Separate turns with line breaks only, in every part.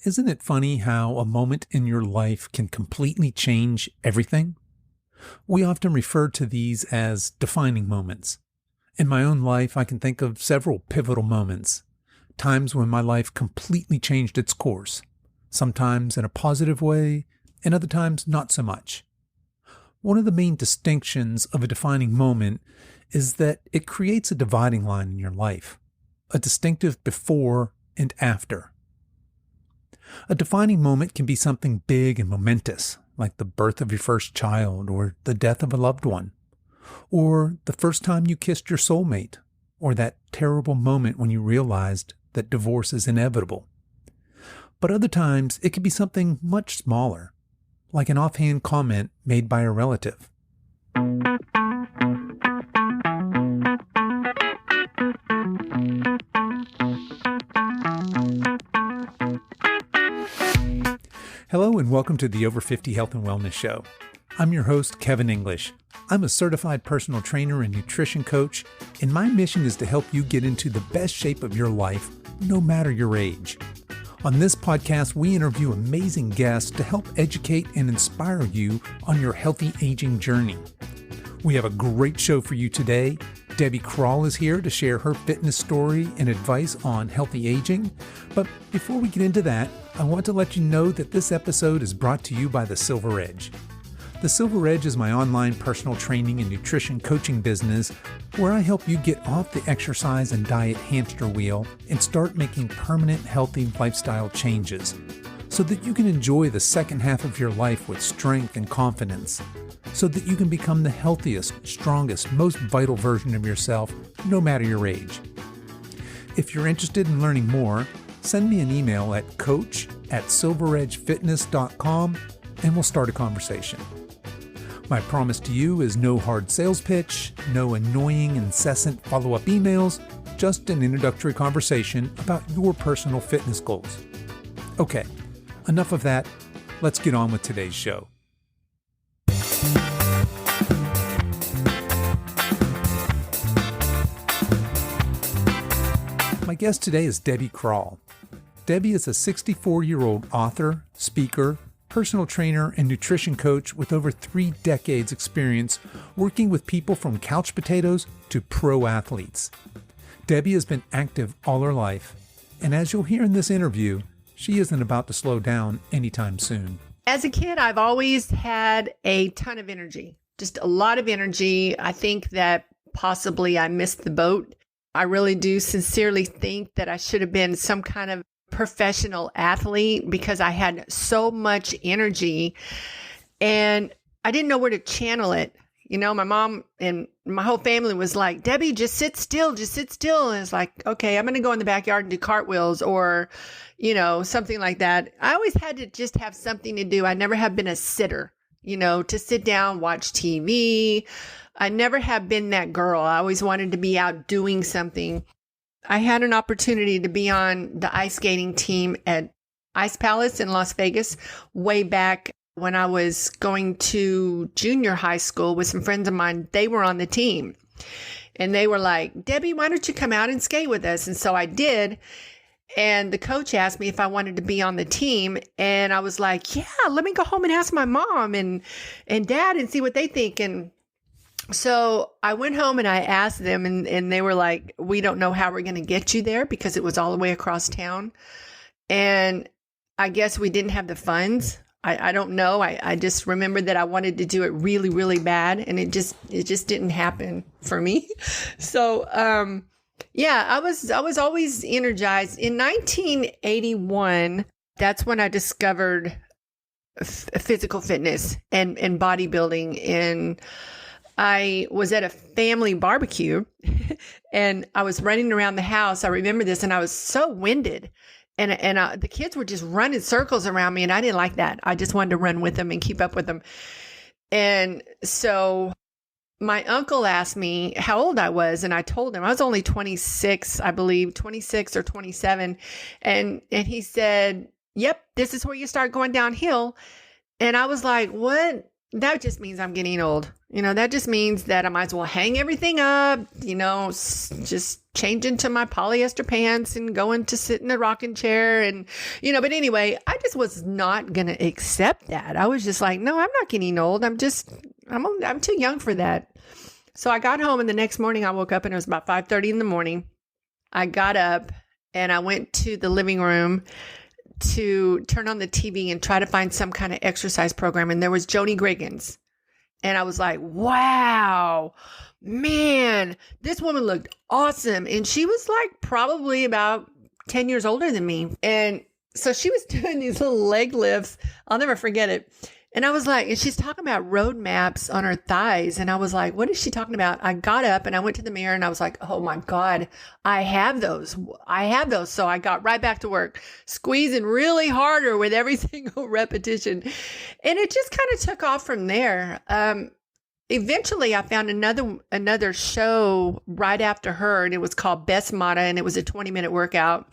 Isn't it funny how a moment in your life can completely change everything? We often refer to these as defining moments. In my own life, I can think of several pivotal moments, times when my life completely changed its course, sometimes in a positive way, and other times not so much. One of the main distinctions of a defining moment is that it creates a dividing line in your life, a distinctive before and after. A defining moment can be something big and momentous, like the birth of your first child or the death of a loved one, or the first time you kissed your soulmate, or that terrible moment when you realized that divorce is inevitable. But other times, it can be something much smaller, like an offhand comment made by a relative. Hello and welcome to the Over 50 Health and Wellness Show. I'm your host, Kevin English. I'm a certified personal trainer and nutrition coach, and my mission is to help you get into the best shape of your life, no matter your age. On this podcast, we interview amazing guests to help educate and inspire you on your healthy aging journey. We have a great show for you today. Debbie Crall is here to share her fitness story and advice on healthy aging. But before we get into that, I want to let you know that this episode is brought to you by the Silver Edge. The Silver Edge is my online personal training and nutrition coaching business where I help you get off the exercise and diet hamster wheel and start making permanent healthy lifestyle changes so that you can enjoy the second half of your life with strength and confidence, so that you can become the healthiest, strongest, most vital version of yourself, no matter your age. If you're interested in learning more, send me an email at coach@silveredgefitness.com and we'll start a conversation. My promise to you is no hard sales pitch, no annoying, incessant follow-up emails, just an introductory conversation about your personal fitness goals. Okay, enough of that. Let's get on with today's show. My guest today is Debbie Crall. Debbie is a 64-year-old author, speaker, personal trainer, and nutrition coach with over 3 decades experience working with people from couch potatoes to pro athletes. Debbie has been active all her life, and as you'll hear in this interview, she isn't about to slow down anytime soon.
As a kid, I've always had a ton of energy, just a lot of energy. I think that possibly I missed the boat. I really do sincerely think that I should have been some kind of professional athlete because I had so much energy and I didn't know where to channel it. You know, my mom and my whole family was like, Debbie, just sit still, just sit still. And it's like, okay, I'm going to go in the backyard and do cartwheels or, you know, something like that. I always had to just have something to do. I never have been a sitter, you know, to sit down, watch TV. I never have been that girl. I always wanted to be out doing something. I had an opportunity to be on the ice skating team at Ice Palace in Las Vegas way back when I was going to junior high school with some friends of mine. They were on the team and they were like, Debbie, why don't you come out and skate with us? And so I did. And the coach asked me if I wanted to be on the team. And I was like, yeah, let me go home and ask my mom and dad and see what they think. And so I went home and I asked them and they were like, we don't know how we're going to get you there because it was all the way across town. And I guess we didn't have the funds. I don't know. I just remember that I wanted to do it really, really bad. And it just didn't happen for me. So, yeah, I was always energized. In 1981, that's when I discovered physical fitness and bodybuilding. And I was at a family barbecue and I was running around the house. I remember this and I was so winded and the kids were just running circles around me and I didn't like that. I just wanted to run with them and keep up with them. And so my uncle asked me how old I was and I told him I was only 26, I believe, 26 or 27. And he said, yep, this is where you start going downhill. And I was like, what? That just means I'm getting old. That just means that I might as well hang everything up, just change into my polyester pants and go into sit in a rocking chair. And, but anyway, I just was not going to accept that. I was just like, no, I'm not getting old. I'm too young for that. So I got home and the next morning I woke up and it was about 5:30 in the morning. I got up and I went to the living room to turn on the TV and try to find some kind of exercise program. And there was Joni Griggins. And I was like, wow, man, this woman looked awesome. And she was like probably about 10 years older than me. And so she was doing these little leg lifts. I'll never forget it. And I was like, and she's talking about road maps on her thighs. And I was like, what is she talking about? I got up and I went to the mirror and I was like, oh my God, I have those. So I got right back to work, squeezing really harder with every single repetition. And it just kind of took off from there. Eventually I found another show right after her, and it was called Best Mata, and it was a 20-minute workout.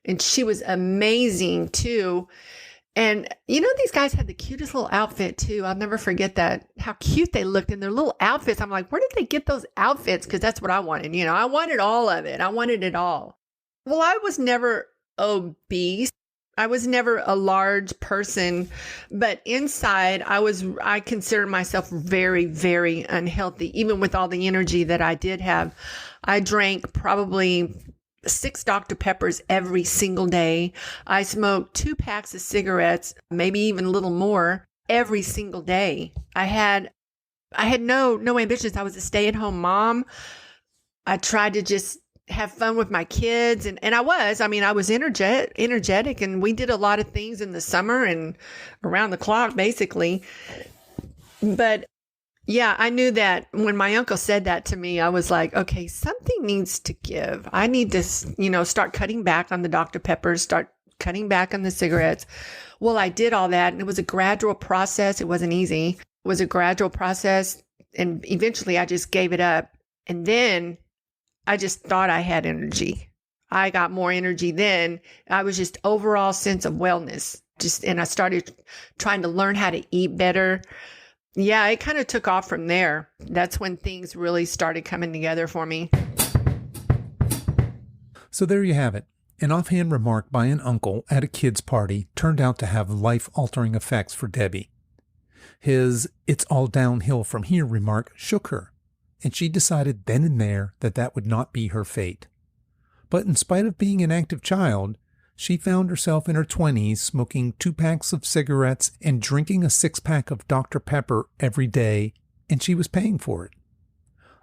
And she was amazing too. And, these guys had the cutest little outfit too. I'll never forget that, how cute they looked in their little outfits. I'm like, where did they get those outfits? Because that's what I wanted. I wanted all of it. I wanted it all. Well, I was never obese. I was never a large person, but inside I considered myself very, very unhealthy, even with all the energy that I did have. I drank probably 6 Dr. Peppers every single day. I smoked 2 packs of cigarettes, maybe even a little more, every single day. I had no ambitions. I was a stay-at-home mom. I tried to just have fun with my kids. And I was energetic, and we did a lot of things in the summer and around the clock, basically. But yeah, I knew that when my uncle said that to me, I was like, okay, something needs to give. I need to, start cutting back on the Dr. Peppers, start cutting back on the cigarettes. Well, I did all that, and it was a gradual process. It wasn't easy. It was a gradual process, and eventually I just gave it up. And then I just thought I had energy. I got more energy then. I was just overall sense of wellness. And I started trying to learn how to eat better. Yeah, it kind of took off from there. That's when things really started coming together for me.
So there you have it. An offhand remark by an uncle at a kid's party turned out to have life-altering effects for Debbie. His "it's all downhill from here" remark shook her, and she decided then and there that would not be her fate. But in spite of being an active child, she found herself in her 20s smoking 2 packs of cigarettes and drinking a 6-pack of Dr. Pepper every day, and she was paying for it.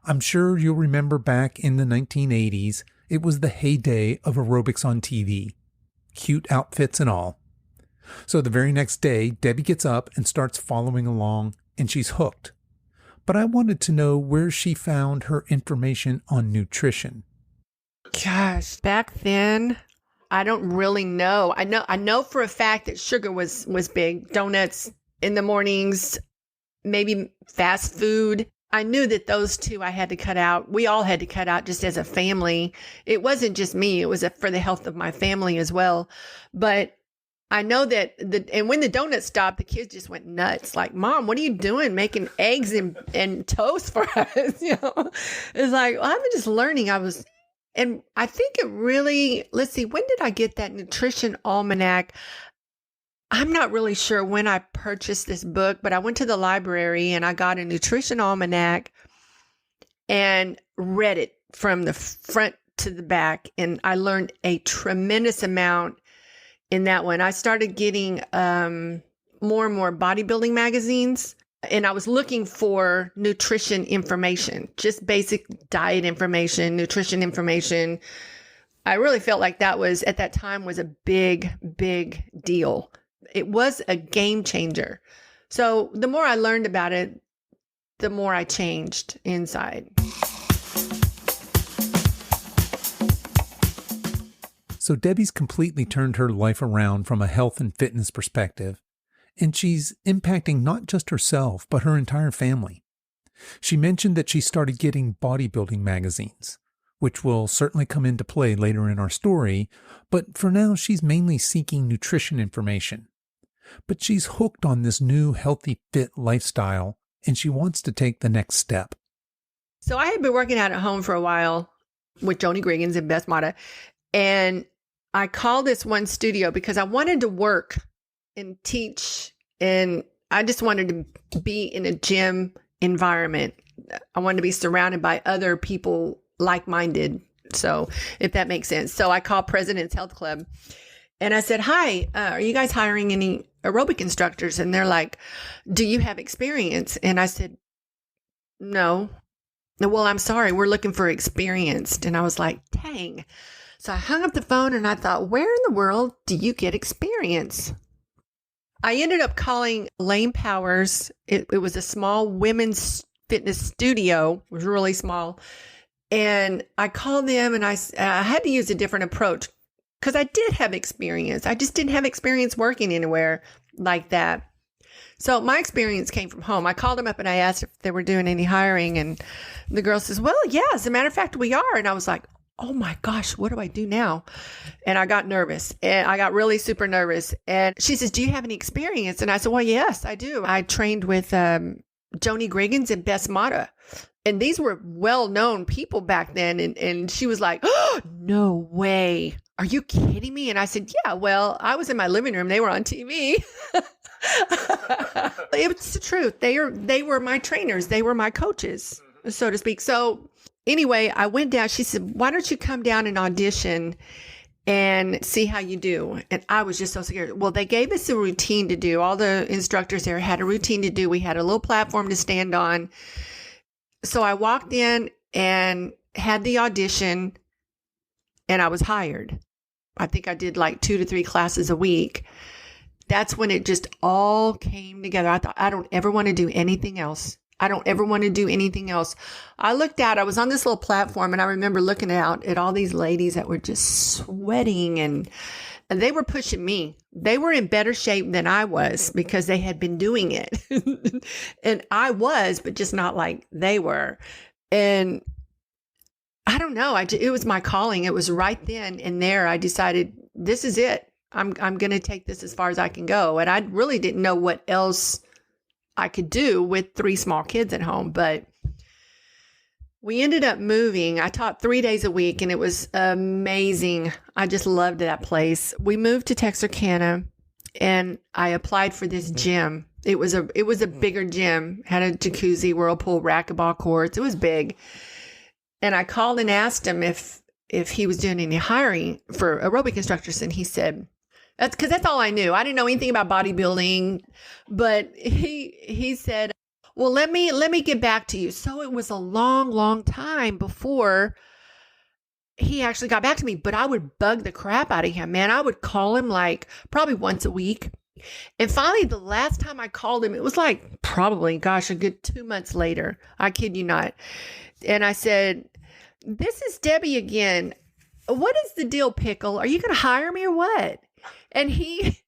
I'm sure you'll remember back in the 1980s, it was the heyday of aerobics on TV. Cute outfits and all. So the very next day, Debbie gets up and starts following along, and she's hooked. But I wanted to know where she found her information on nutrition.
Gosh, back then, I don't really know. I know for a fact that sugar was big. Donuts in the mornings, maybe fast food. I knew that those 2 I had to cut out. We all had to cut out just as a family. It wasn't just me. It was for the health of my family as well. But I know that and when the donuts stopped, the kids just went nuts. Like, Mom, what are you doing making eggs and toast for us? It's like, well, I'm just learning. And I think it really, let's see, when did I get that nutrition almanac? I'm not really sure when I purchased this book, but I went to the library and I got a nutrition almanac and read it from the front to the back. And I learned a tremendous amount in that one. I started getting more and more bodybuilding magazines. And I was looking for nutrition information, just basic diet information, nutrition information. I really felt like that was, at that time, was a big, big deal. It was a game changer. So the more I learned about it, the more I changed inside.
So Debbie's completely turned her life around from a health and fitness perspective. And she's impacting not just herself, but her entire family. She mentioned that she started getting bodybuilding magazines, which will certainly come into play later in our story, but for now she's mainly seeking nutrition information. but she's hooked on this new healthy, fit lifestyle, and she wants to take the next step.
So I had been working out at home for a while with Joni Griggins and Beth Mata, and I called this one studio because I wanted to work and teach, and I just wanted to be in a gym environment. I wanted to be surrounded by other people like-minded. So if that makes sense. So I called President's Health Club and I said, hi, are you guys hiring any aerobic instructors? And they're like, do you have experience? And I said, no. Well, I'm sorry, we're looking for experienced. And I was like, dang. So I hung up the phone and I thought, where in the world do you get experience? I ended up calling Lane Powers. It was a small women's fitness studio. It was really small. And I called them and I had to use a different approach because I did have experience. I just didn't have experience working anywhere like that. So my experience came from home. I called them up and I asked if they were doing any hiring. And the girl says, well, yeah, as a matter of fact, we are. And I was like, oh my gosh, what do I do now? And I got nervous and I got really super nervous. And she says, do you have any experience? And I said, well, yes, I do. I trained with Joni Griggins and Beth Mata. And these were well-known people back then. And she was like, oh, no way. Are you kidding me? And I said, yeah, well, I was in my living room. They were on TV. It's the truth. They were my trainers. They were my coaches, so to speak. So anyway, I went down. She said, why don't you come down and audition and see how you do? And I was just so scared. Well, they gave us a routine to do. All the instructors there had a routine to do. We had a little platform to stand on. So I walked in and had the audition and I was hired. I think I did like 2 to 3 classes a week. That's when it just all came together. I thought, I don't ever want to do anything else. I don't ever want to do anything else. I looked out, I was on this little platform and I remember looking out at all these ladies that were just sweating and they were pushing me. They were in better shape than I was because they had been doing it. And I was, but just not like they were. And I don't know. It was my calling. It was right then and there. I decided this is it. I'm going to take this as far as I can go. And I really didn't know what else I could do with 3 small kids at home, but we ended up moving. I taught 3 days a week and it was amazing. I just loved that place. We moved to Texarkana and I applied for this gym. It was a bigger gym, had a jacuzzi, whirlpool, racquetball courts. It was big. And I called and asked him if he was doing any hiring for aerobic instructors. And he said, that's all I knew. I didn't know anything about bodybuilding, but he said, well, let me get back to you. So it was a long, long time before he actually got back to me, but I would bug the crap out of him, man. I would call him like probably once a week. And finally, the last time I called him, it was like probably, gosh, a good 2 months later. I kid you not. And I said, this is Debbie again. What is the deal, Pickle? Are you going to hire me or what? And he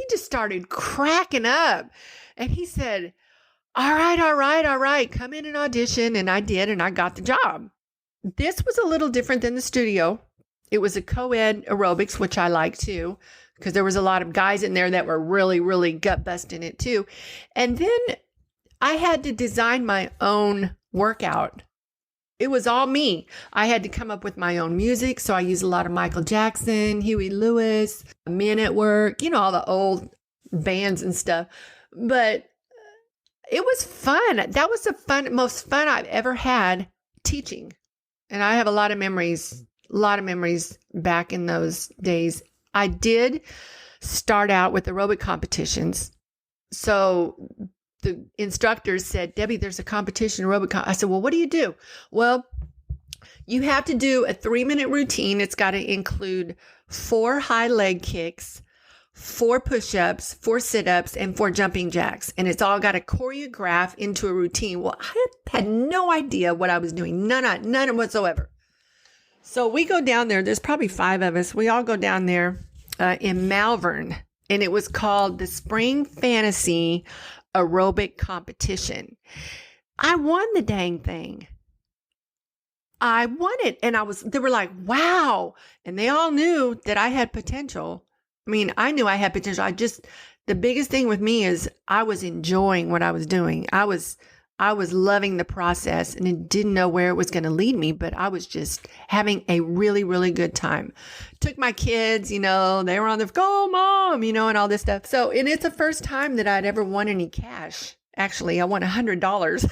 just started cracking up. And he said, all right. Come in and audition. And I did, and I got the job. This was a little different than the studio. It was a co-ed aerobics, which I like too, because there was a lot of guys in there that were really, really gut busting it too. And then I had to design my own workout. It was all me. I had to come up with my own music. So I used a lot of Michael Jackson, Huey Lewis, Men at Work, all the old bands and stuff. But it was fun. That was the most fun I've ever had teaching. And I have a lot of memories back in those days. I did start out with aerobic competitions. So the instructors said, Debbie, there's a competition aerobic. I said, well, what do you do? Well, you have to do a 3-minute routine. It's got to include 4 high leg kicks, 4 push-ups, 4 sit-ups, and 4 jumping jacks. And it's all got to choreograph into a routine. Well, I had no idea what I was doing. None whatsoever. So we go down there. There's probably 5 of us. We all go down there in Malvern. And it was called the Spring Fantasy Aerobic Competition. I won the dang thing. I won it. And they were like, wow. And they all knew that I had potential. I mean, I knew I had potential. The biggest thing with me is I was enjoying what I was doing. I was loving the process and didn't know where it was going to lead me, but I was just having a really, really good time. Took my kids, they were on the go, mom, and all this stuff. So, and it's the first time that I'd ever won any cash. Actually, I won $100.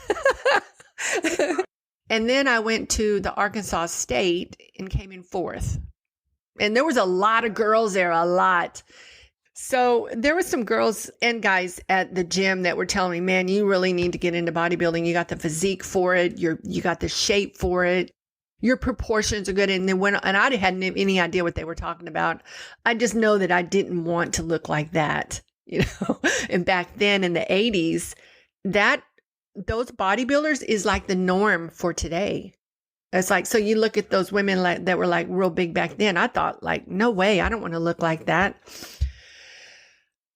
And then I went to the Arkansas State and came in 4th. And there was a lot of girls there, a lot. So there was some girls and guys at the gym that were telling me, man, you really need to get into bodybuilding. You got the physique for it. You got the shape for it. Your proportions are good. And I hadn't any idea what they were talking about. I just know that I didn't want to look like that, And back then in the 80s, those bodybuilders is like the norm for today. It's like, so you look at those women that were like real big back then. I thought like, no way, I don't want to look like that.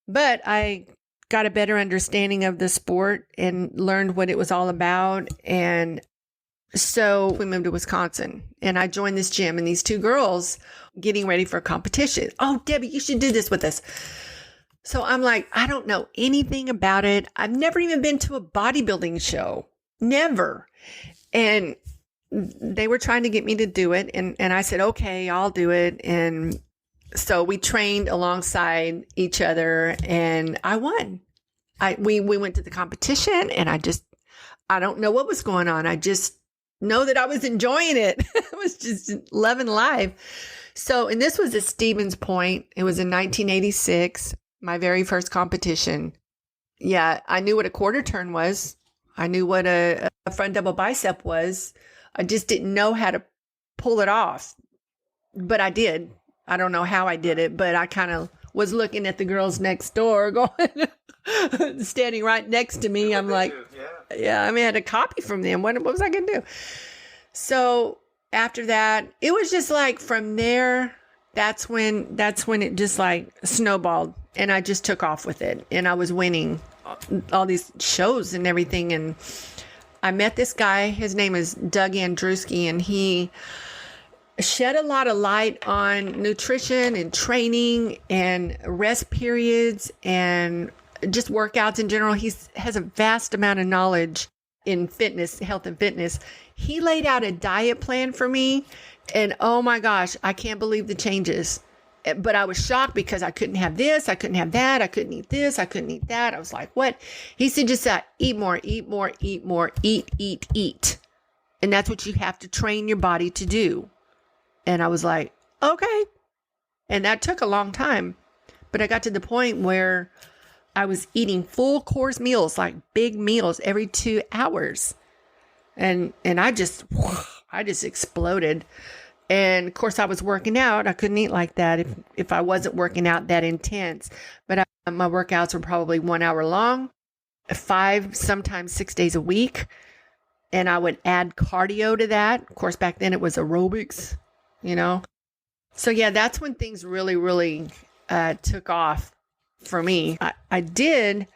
But I got a better understanding of the sport and learned what it was all about. And so we moved to Wisconsin and I joined this gym and these 2 girls getting ready for a competition. Oh, Debbie, you should do this with us. So I'm like, I don't know anything about it. I've never even been to a bodybuilding show. Never. And they were trying to get me to do it. And I said, okay, I'll do it. And so we trained alongside each other and I won. We went to the competition and I don't know what was going on. I just know that I was enjoying it. I was just loving life. So, and this was at Stevens Point. It was in 1986, my very first competition. Yeah, I knew what a quarter turn was. I knew what a front double bicep was. I just didn't know how to pull it off, but I did. I don't know how I did it, but I kind of was looking at the girls next door going, standing right next to me. I'm like, yeah, I had a copy from them. What was I going to do? So after that, it was just like from there, that's when it just like snowballed and I just took off with it and I was winning all these shows and everything. And I met this guy, his name is Doug Andruski, and he shed a lot of light on nutrition and training and rest periods and just workouts in general. He has a vast amount of knowledge in fitness, health and fitness. He laid out a diet plan for me and oh my gosh, I can't believe the changes. But I was shocked because I couldn't have this, I couldn't have that, I couldn't eat this, I couldn't eat that. I was like, what? He said, just eat more, eat more, eat more, eat. And that's what you have to train your body to do. And I was like, okay. And that took a long time. But I got to the point where I was eating full course meals, like big meals every 2 hours. And I just exploded. And of course I was working out. I couldn't eat like that if I wasn't working out that intense. But my workouts were probably 1 hour long, 5, sometimes 6 days a week. And I would add cardio to that. Of course, back then it was aerobics. So yeah, that's when things really, really took off for me. I did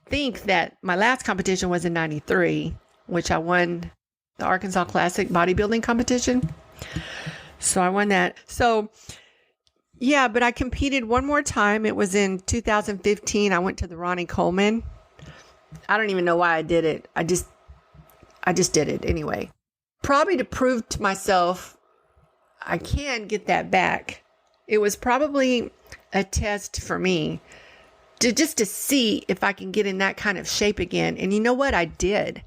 think that my last competition was in 93, which I won the Arkansas Classic bodybuilding competition. So I won that. So yeah, but I competed one more time. It was in 2015. I went to the Ronnie Coleman. I don't even know why I did it. I just did it anyway. Probably to prove to myself I can get that back. It was probably a test for me to see if I can get in that kind of shape again. And you know what? I did.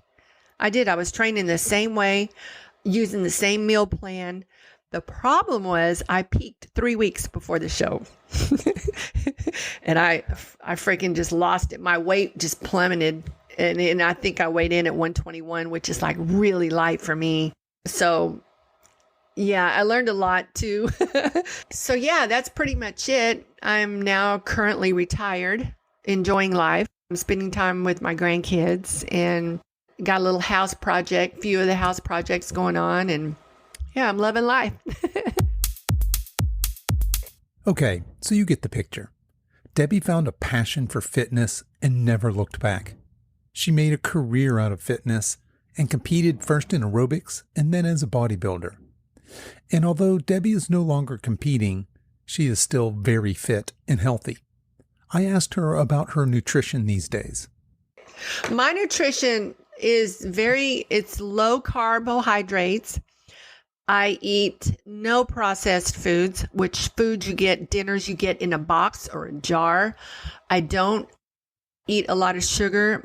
I was training the same way, using the same meal plan. The problem was I peaked 3 weeks before the show. And I freaking just lost it. My weight just plummeted. And I think I weighed in at 121, which is like really light for me. So yeah, I learned a lot too. So yeah, that's pretty much it. I'm now currently retired, enjoying life. I'm spending time with my grandkids and got a little house project, few of the house projects going on. And yeah, I'm loving life.
Okay, so you get the picture. Debbie found a passion for fitness and never looked back. She made a career out of fitness and competed first in aerobics and then as a bodybuilder. And although Debbie is no longer competing, She is still very fit and healthy. I asked her about her nutrition these days.
My nutrition is it's low carbohydrates. I eat no processed foods, which dinners you get in a box or a jar. I don't eat a lot of sugar.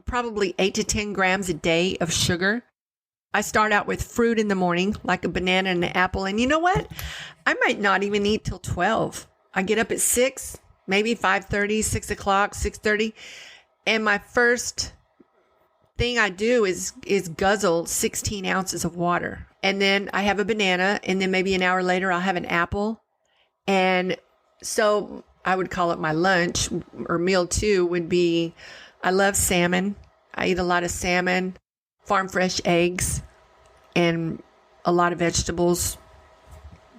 Probably 8 to 10 grams a day of sugar. I start out with fruit in the morning, like a banana and an apple. And you know what? I might not even eat till 12. I get up at 6, maybe 5:30, 6 o'clock, 6:30. And my first thing I do is guzzle 16 ounces of water. And then I have a banana. And then maybe an hour later, I'll have an apple. And so I would call it my lunch, or meal 2 would be, I love salmon. I eat a lot of salmon, farm fresh eggs, and a lot of vegetables.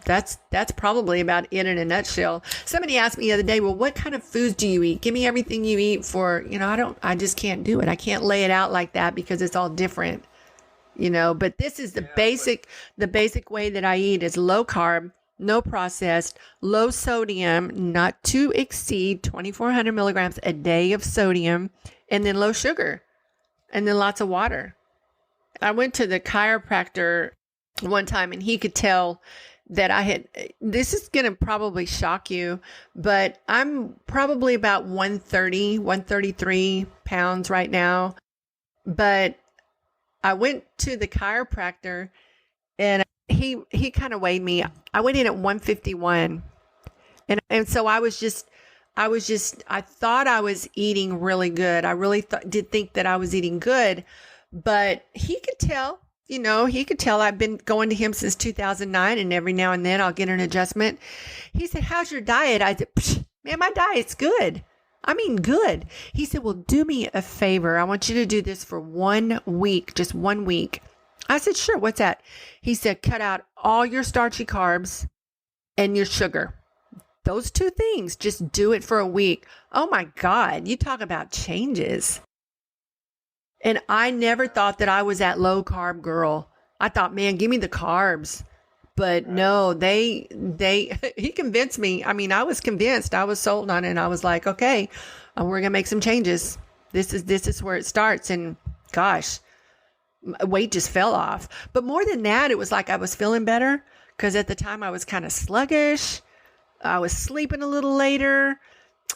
That's probably about it in a nutshell. Somebody asked me the other day, well, what kind of foods do you eat? Give me everything you eat I just can't do it. I can't lay it out like that because it's all different, but this is the basic way that I eat is low carb, no processed, low sodium, not to exceed 2,400 milligrams a day of sodium, and then low sugar, and then lots of water. I went to the chiropractor one time and he could tell that this is going to probably shock you, but I'm probably about 130, 133 pounds right now. But I went to the chiropractor and he kind of weighed me. I went in at 151. And so I thought I was eating really good. I really did think that I was eating good, but he could tell. He could tell I've been going to him since 2009, and every now and then I'll get an adjustment. He said, how's your diet? I said, man, my diet's good. I mean, good. He said, well, do me a favor. I want you to do this for 1 week, just 1 week. I said, sure. What's that? He said, cut out all your starchy carbs and your sugar. Those 2 things, just do it for a week. Oh my God, you talk about changes. And I never thought that I was that low carb girl. I thought, man, give me the carbs. But no, he convinced me. I mean, I was convinced. I was sold on it. And I was like, okay, we're going to make some changes. This is where it starts. And gosh, weight just fell off. But more than that, it was like I was feeling better because at the time I was kind of sluggish. I was sleeping a little later.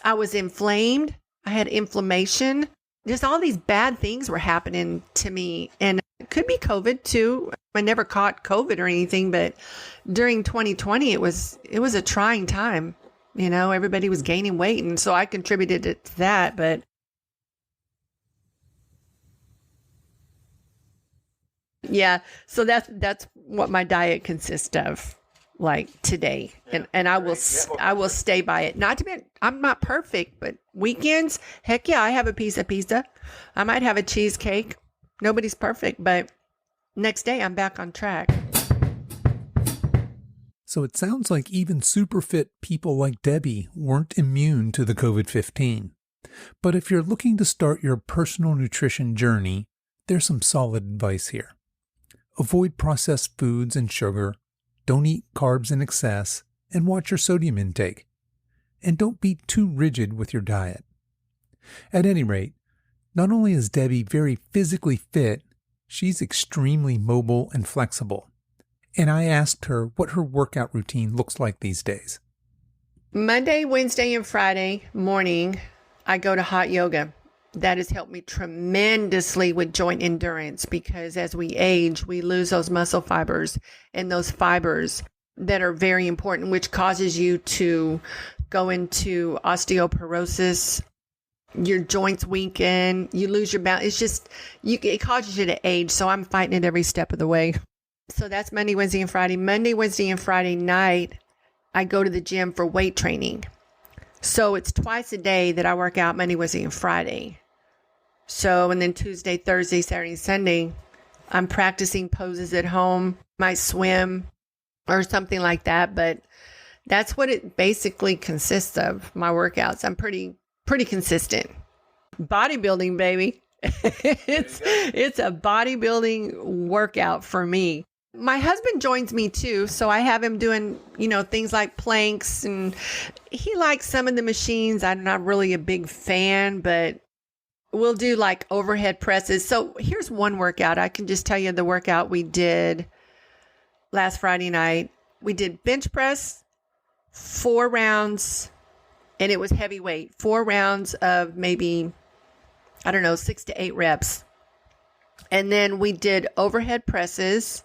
I was inflamed. I had inflammation. Just all these bad things were happening to me. And it could be COVID too. I never caught COVID or anything, but during 2020, it was a trying time. Everybody was gaining weight. And so I contributed to that. But yeah, so that's what my diet consists of. Like today, and I will stay by it. Not to be, I'm not perfect, but weekends, heck yeah, I have a piece of pizza. I might have a cheesecake. Nobody's perfect, but next day I'm back on track.
So it sounds like even super fit people like Debbie weren't immune to the COVID-19. But if you're looking to start your personal nutrition journey, there's some solid advice here. Avoid processed foods and sugar. Don't eat carbs in excess, and watch your sodium intake. And don't be too rigid with your diet. At any rate, not only is Debbie very physically fit, she's extremely mobile and flexible. And I asked her what her workout routine looks like these days.
Monday, Wednesday, and Friday morning, I go to hot yoga. That has helped me tremendously with joint endurance because as we age, we lose those muscle fibers and those fibers that are very important, which causes you to go into osteoporosis. Your joints weaken, you lose your balance. It causes you to age. So I'm fighting it every step of the way. So that's Monday, Wednesday, and Friday. Monday, Wednesday, and Friday night, I go to the gym for weight training. So it's twice a day that I work out, Monday, Wednesday, and Friday. So, and then Tuesday, Thursday, Saturday, Sunday, I'm practicing poses at home, might swim or something like that. But that's what it basically consists of, my workouts. I'm pretty consistent. Bodybuilding, baby. It's a bodybuilding workout for me. My husband joins me too. So I have him doing, things like planks, and he likes some of the machines. I'm not really a big fan, but we'll do like overhead presses. So here's one workout. I can just tell you the workout we did last Friday night. We did bench press, 4 rounds, and it was heavyweight. 4 rounds of maybe, 6 to 8 reps. And then we did overhead presses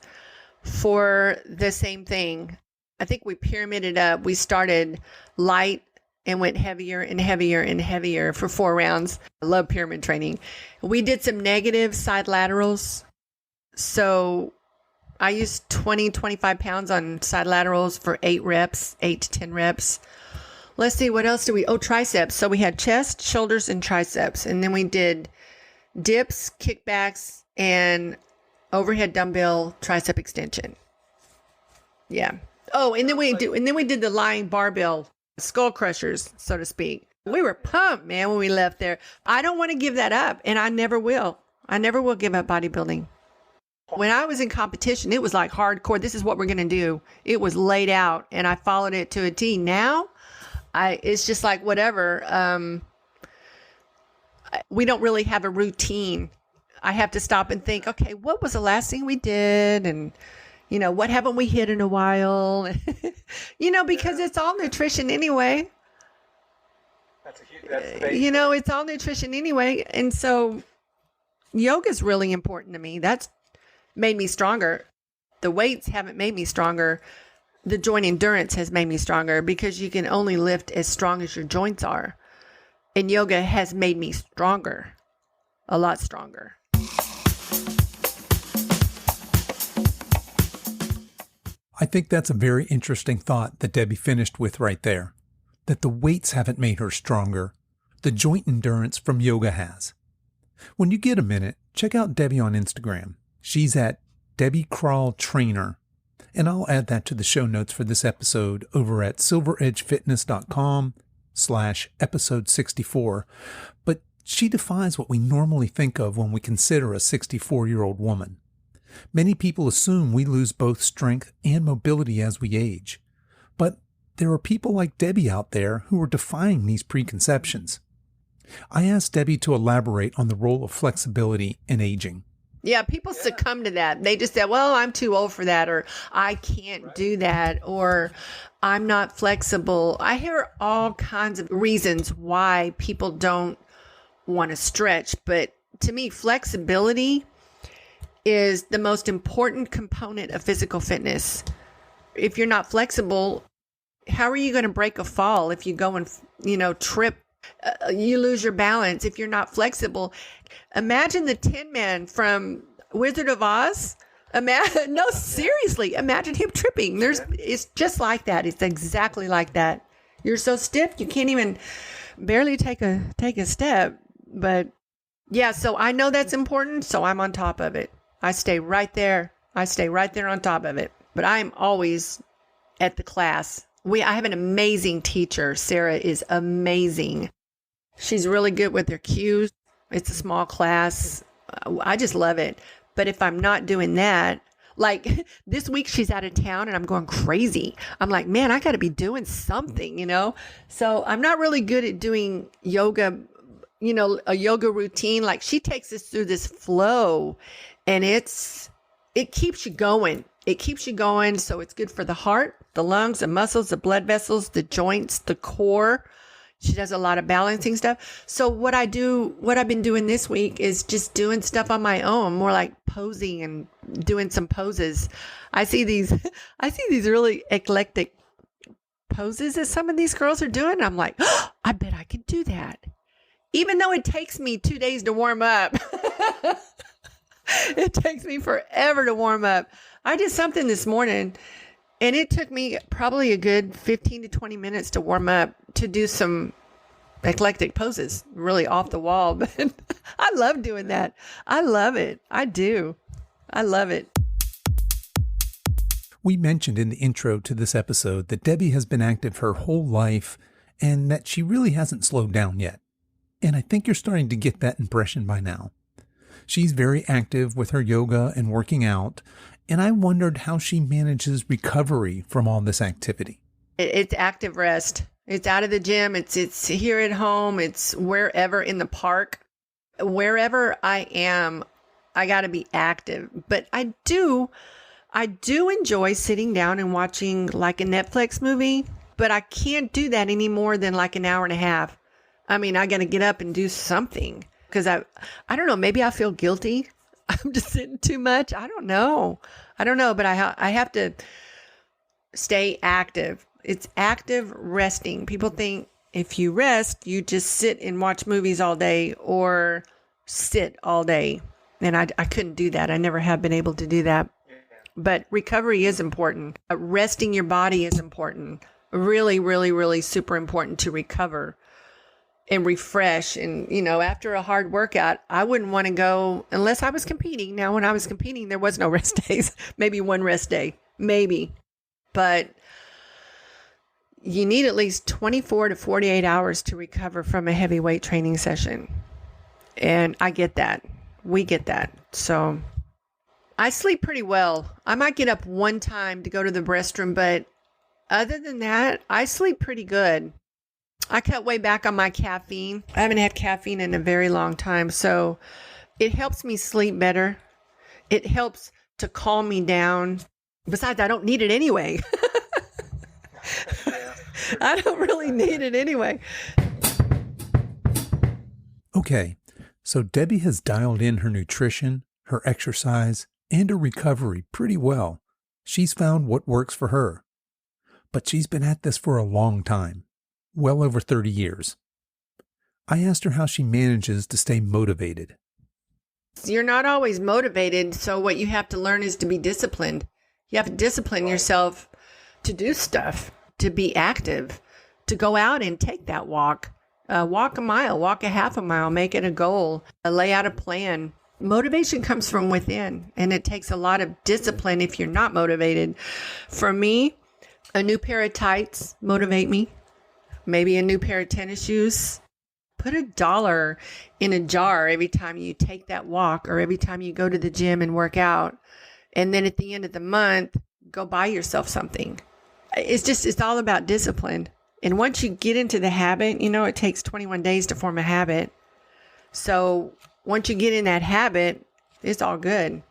for the same thing. I think we pyramided up. We started light and went heavier and heavier and heavier for 4 rounds. I love pyramid training. We did some negative side laterals. So I used 20, 25 pounds on side laterals for 8 to 10 reps. Let's see, what else triceps. So we had chest, shoulders, and triceps. And then we did dips, kickbacks, and overhead dumbbell tricep extension. Yeah. Oh, and then we did the lying barbell skull crushers, so to speak. We were pumped, man, when we left there. I don't want to give that up, and I never will. I never will give up bodybuilding. When I was in competition, it was like hardcore. This is what we're going to do. It was laid out, and I followed it to a T. Now, it's just like whatever. We don't really have a routine. I have to stop and think, okay, what was the last thing we did? And, what haven't we hit in a while? Because it's all nutrition anyway.
That's the base.
It's all nutrition anyway. And so yoga is really important to me. That's made me stronger. The weights haven't made me stronger. The joint endurance has made me stronger because you can only lift as strong as your joints are. And yoga has made me stronger, a lot stronger.
I think that's a very interesting thought that Debbie finished with right there, that the weights haven't made her stronger. The joint endurance from yoga has. When you get a minute, check out Debbie on Instagram. She's at Debbie Crall Trainer. And I'll add that to the show notes for this episode over at silveredgefitness.com/episode 64. But she defies what we normally think of when we consider a 64-year-old woman. Many people assume we lose both strength and mobility as we age. But there are people like Debbie out there who are defying these preconceptions. I asked Debbie to elaborate on the role of flexibility in aging.
Yeah, people succumb to that. They just say, well, I'm too old for that, or I can't do that, or I'm not flexible. I hear all kinds of reasons why people don't want to stretch. But to me, flexibility is the most important component of physical fitness. If you're not flexible, how are you going to break a fall if you go and, trip? You lose your balance if you're not flexible. Imagine the Tin Man from Wizard of Oz. No, seriously, imagine him tripping. It's just like that. It's exactly like that. You're so stiff, you can't even barely take a step. But yeah, so I know that's important, so I'm on top of it. I stay right there. on top of it. But I'm always at the class. I have an amazing teacher. Sarah is amazing. She's really good with her cues. It's a small class. I just love it. But if I'm not doing that, like this week she's out of town and I'm going crazy. I'm like, man, I got to be doing something, So I'm not really good at doing yoga, a yoga routine. Like she takes us through this flow and it keeps you going. It keeps you going. So it's good for the heart, the lungs, the muscles, the blood vessels, the joints, the core. She does a lot of balancing stuff. So what I've been doing this week is just doing stuff on my own, more like posing and doing some poses. I see these really eclectic poses that some of these girls are doing. I'm like, oh, I bet I could do that. Even though it takes me 2 days to warm up. It takes me forever to warm up. I did something this morning and it took me probably a good 15 to 20 minutes to warm up to do some eclectic poses, really off the wall. But I love doing that. I love it. I do. I love it.
We mentioned in the intro to this episode that Debbie has been active her whole life and that she really hasn't slowed down yet. And I think you're starting to get that impression by now. She's very active with her yoga and working out, and I wondered how she manages recovery from all this activity.
It's active rest. It's out of the gym. It's here at home. It's wherever in the park. Wherever I am, I got to be active. But I do enjoy sitting down and watching like a Netflix movie, but I can't do that any more than like an hour and a half. I mean, I got to get up and do something because I don't know, maybe I feel guilty. I'm just sitting too much. I don't know, but I have to stay active. It's active resting. People think if you rest, you just sit and watch movies all day or sit all day. And I couldn't do that. I never have been able to do that. But recovery is important. Resting your body is important. Really, really, really super important to recover and refresh. And, after a hard workout, I wouldn't want to go unless I was competing. Now, when I was competing, there was no rest days. Maybe one rest day. Maybe. But you need at least 24 to 48 hours to recover from a heavyweight training session. And I get that. We get that. So I sleep pretty well. I might get up one time to go to the restroom, but other than that, I sleep pretty good. I cut way back on my caffeine. I haven't had caffeine in a very long time, so it helps me sleep better. It helps to calm me down. Besides, I don't need it anyway. I don't really need it anyway.
Okay, so Debbie has dialed in her nutrition, her exercise, and her recovery pretty well. She's found what works for her. But she's been at this for a long time, well over 30 years. I asked her how she manages to stay motivated.
You're not always motivated, so what you have to learn is to be disciplined. You have to discipline yourself to do stuff, to be active, to go out and take that walk. Walk a mile, walk a half a mile, make it a goal, lay out a plan. Motivation comes from within, and it takes a lot of discipline if you're not motivated. For me, a new pair of tights motivate me. Maybe a new pair of tennis shoes. Put $1 in a jar every time you take that walk or every time you go to the gym and work out. And then at the end of the month, go buy yourself something. It's all about discipline. And once you get into the habit, it takes 21 days to form a habit. So once you get in that habit, it's all good.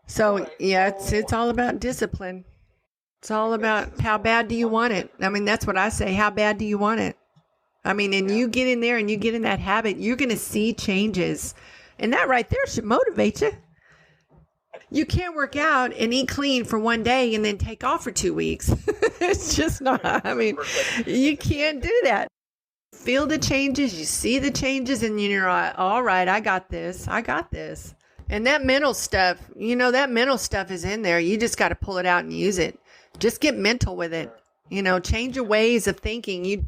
So yeah, it's all about discipline. It's all about how bad do you want it? I mean, that's what I say. How bad do you want it? I mean, and you get in there and you get in that habit, you're going to see changes. And that right there should motivate you. You can't work out and eat clean for one day and then take off for 2 weeks. It's just not, I mean, you can't do that. Feel the changes, you see the changes, and you're like, all right, I got this. And that mental stuff, that mental stuff is in there. You just got to pull it out and use it. Just get mental with it. Change your ways of thinking. You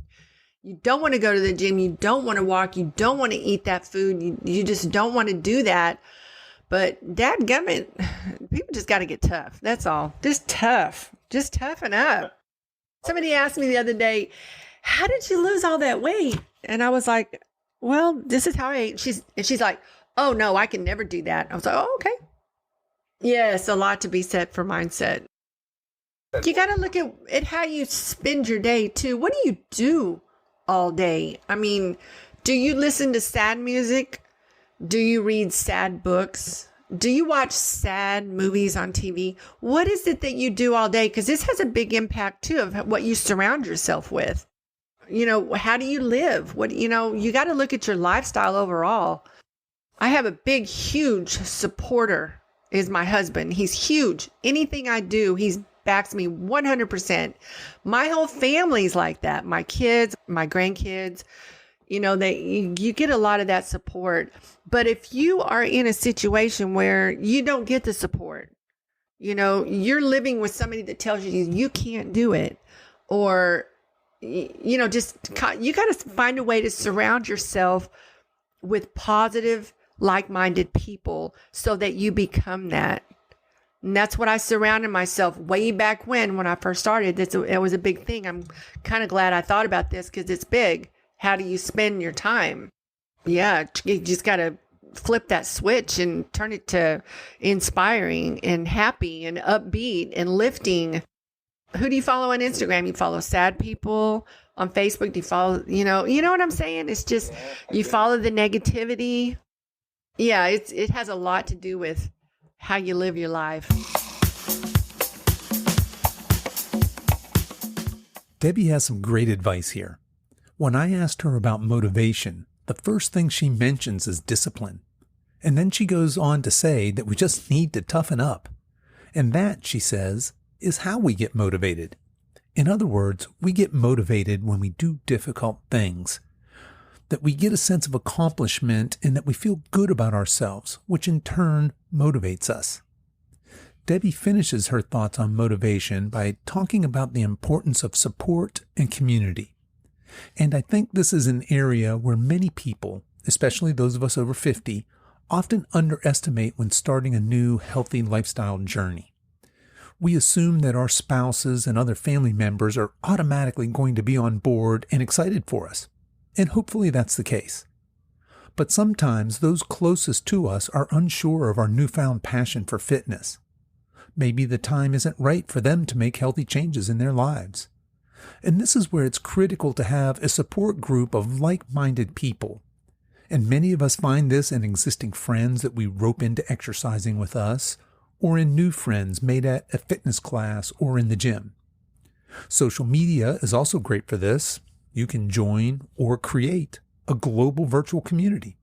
don't want to go to the gym. You don't want to walk. You don't want to eat that food. You just don't want to do that. But dadgummit, people just got to get tough. That's all. Just tough. Just toughen up. Somebody asked me the other day, how did you lose all that weight? And I was like, well, this is how I ate. She's like, oh, no, I can never do that. I was like, oh, okay. Yes, a lot to be said for mindset. You got to look at how you spend your day, too. What do you do all day? I mean, do you listen to sad music? Do you read sad books? Do you watch sad movies on TV? What is it that you do all day? Because this has a big impact, too, of what you surround yourself with. How do you live? You got to look at your lifestyle overall. I have a big, huge supporter is my husband. He's huge. Anything I do, he backs me 100%. My whole family's like that. My kids, my grandkids, you get a lot of that support. But if you are in a situation where you don't get the support, you're living with somebody that tells you can't do it, or, you got to find a way to surround yourself with positive, like-minded people so that you become that. And that's what I surrounded myself way back when I first started. It was a big thing. I'm kind of glad I thought about this because it's big. How do you spend your time? Yeah, you just got to flip that switch and turn it to inspiring and happy and upbeat and lifting. Who do you follow on Instagram? You follow sad people. On Facebook, do you follow, you know what I'm saying? It's just, you follow the negativity. Yeah, it has a lot to do with how you live your life.
Debbie has some great advice here. When I asked her about motivation, the first thing she mentions is discipline. And then she goes on to say that we just need to toughen up. And that, she says, is how we get motivated. In other words, we get motivated when we do difficult things, that we get a sense of accomplishment and that we feel good about ourselves, which in turn motivates us. Debbie finishes her thoughts on motivation by talking about the importance of support and community. And I think this is an area where many people, especially those of us over 50, often underestimate when starting a new healthy lifestyle journey. We assume that our spouses and other family members are automatically going to be on board and excited for us, and hopefully that's the case. But sometimes those closest to us are unsure of our newfound passion for fitness. Maybe the time isn't right for them to make healthy changes in their lives. And this is where it's critical to have a support group of like-minded people. And many of us find this in existing friends that we rope into exercising with us, or in new friends made at a fitness class or in the gym. Social media is also great for this. You can join or create a global virtual community.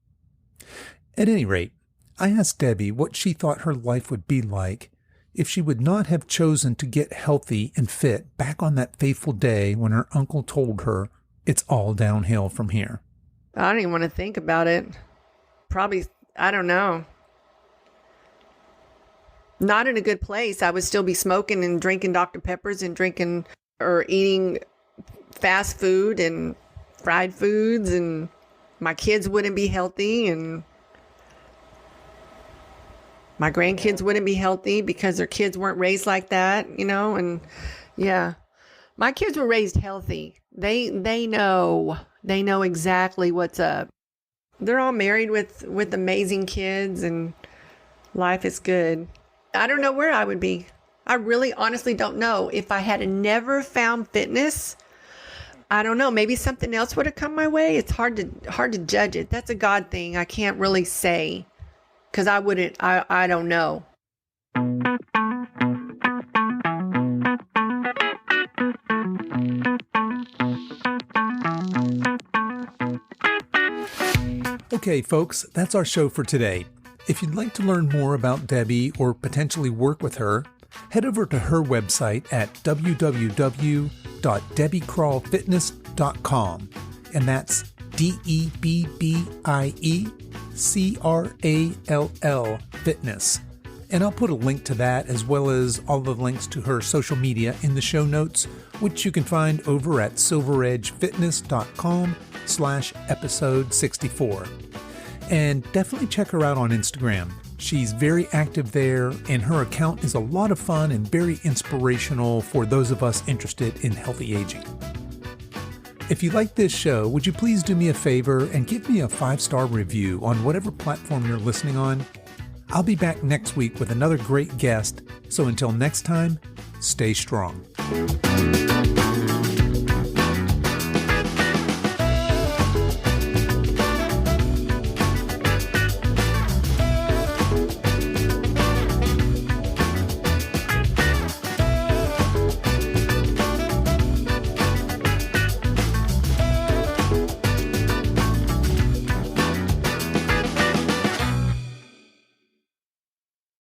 At any rate, I asked Debbie what she thought her life would be like if she would not have chosen to get healthy and fit back on that fateful day when her uncle told her it's all downhill from here.
I don't even want to think about it. Probably, I don't know. Not in a good place. I would still be smoking and drinking Dr. Peppers and drinking or eating fast food and fried foods, and my kids wouldn't be healthy, and my grandkids wouldn't be healthy because their kids weren't raised like that, and yeah. My kids were raised healthy. They know exactly what's up. They're all married with amazing kids, and life is good. I don't know where I would be. I really honestly don't know. If I had never found fitness, I don't know. Maybe something else would have come my way. It's hard to judge it. That's a God thing. I can't really say because I don't know.
Okay, folks, that's our show for today. If you'd like to learn more about Debbie or potentially work with her, head over to her website at www.debbiecrawlfitness.com, and that's DEBBIECRALL Fitness. And I'll put a link to that as well as all the links to her social media in the show notes, which you can find over at silveredgefitness.com/episode 64. And definitely check her out on Instagram. She's very active there, and her account is a lot of fun and very inspirational for those of us interested in healthy aging. If you like this show, would you please do me a favor and give me a 5-star review on whatever platform you're listening on? I'll be back next week with another great guest, so until next time, stay strong.